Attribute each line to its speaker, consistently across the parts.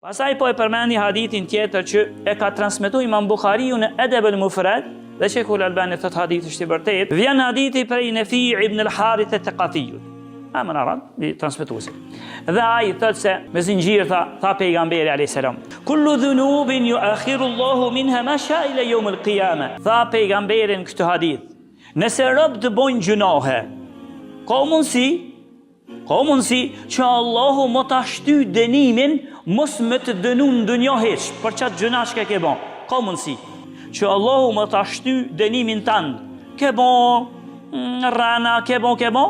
Speaker 1: Pastaj po e përmendi hadithin tjetër që e ka transmetuar Imam Buhariu në Adab al-Mufrad, dhe Sheikhul Albani thot hadithi është i vërtetë. Vjen hadithi prej Nafi ibn al-Harith al-Thaqafi. Amën arab, i transmetuesi. Dhe ai thot se me zinxhir tha pejgamberi alayhis salam, kullu dhunubin yu'akhiru Allahu minha ma sha ila yawm al-qiyamah. Tha pejgamberi në këtë hadith, nëse rob të bojnë gjunohe, ka mundësi që Allahu më ta shty dënimin mos më të dënu në dunjë hiç për çat gjuna që ke bën. Ka mundësi që Allahu më ta shty dënimin tan. Ke bën rana, ke bën,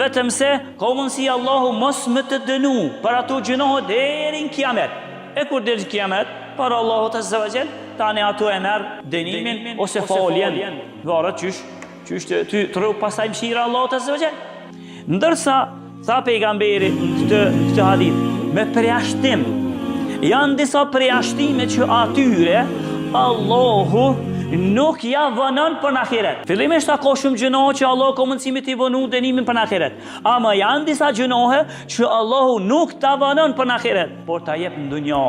Speaker 1: vetëm se ka mundësi Allahu mos më të dënu për ato gjuna deri në kiamet. E kur deri në kiamet, për Allahu Azza wa Jall, tani ato e merr dënimin ose faljen. Varet çysh ty tru pasaj mëshira Allahu Azza wa Jall. Ndërsa tha pejgamberi në këtë hadith, me përjashtim, janë disa përjashtime që atyre Allahu nuk ja vënon për në ahiret. Fillimisht ka shumë gjënohe që Allahu ka mundësi t'i vënu dënimin për në ahiret. Ama janë disa gjënohe që Allahu nuk ta vënon për në ahiret, por ta jep në dunja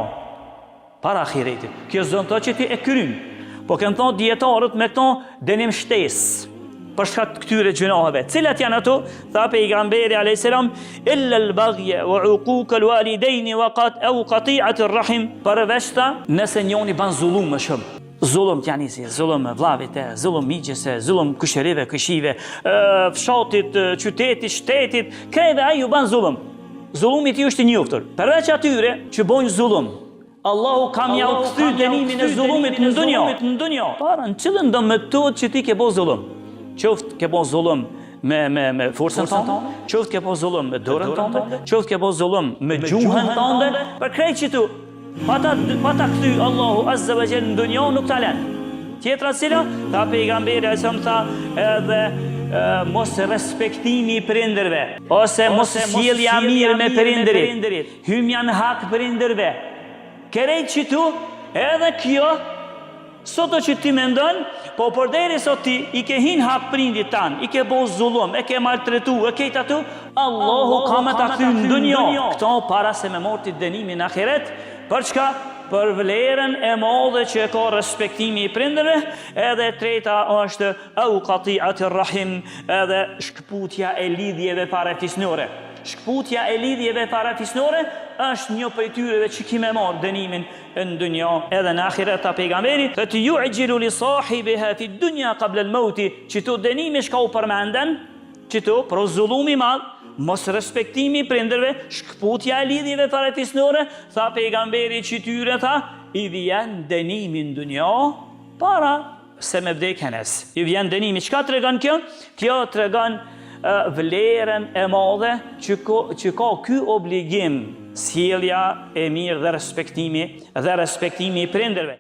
Speaker 1: para ahiretit. Kjo zënë të që ti e kryn, po kënë thonë djetarët me këto dënim shtesë për shkak të këtyre gjënoheve. Cilat janë ato? Tha pejgamberi alayhis salam, illa al-baghya wa uquq al-walidayn wa qati'at ar-rahim. Përveç nëse njëri ban zullum më shumë. Zullum janë si zullum vllavit, zullum miqëse, zullum kushërive, këshive, fshatit, qytetit, shtetit, krejve ai ju ban zullum. Zullumi i tij është i njohur. Përveç atyre që bojnë zullum, Allahu kam ja u kthy dënimin e zullumit në dunjë. Para në cilën do metodë që ti ke bën zullum? Qoftë ke bo zullum me forcën tonë, qoftë ke bo zullum me dorën tonë, qoftë ke bo zullum me gjuhën tonë, për krejt që tu, pa ta kthy Allahu Azza wa Jall në dunjë nuk ta lën. Tjetra cila, tha pejgamberi sa më tha edhe mos respektimi i prindërve, ose mos sjellja mirë me prindërit, hymja në hak prindërve. Krejt që tu, edhe kjo soto që ti mendon, po përderi sot ti i ke hin hak prindit tan, i ke bo zullum, e ke maltretu, e ke tatu, Allahu ka me ta kthy në dunjë. Këto para se me morti dënimin në ahiret, për çka? Për vlerën e madhe që ka respektimi i prindërve, edhe treta është au qati'at ar-rahim, edhe shkputja e lidhjeve parafisnore. Shkputja e lidhjeve parafisnore është një prej tyreve që kime marrë dënimin në dunja edhe në ahiret. Ta pejgamberi të yu'jilu li sahibiha fi dunya qabla al-maut, që to dënimi shka u përmenden, që to pro zullumi madh, mos respektimi prindërve, shkputja e lidhjeve parafisnore, tha pejgamberi që tyre tha i vjen dënimi në dunja para se me vdekjen. I vjen dënimi. Çka tregon kjo? Kjo tregon vlerën e madhe që ka ky obligim, sjellja e mirë dhe respektimi i prindërve.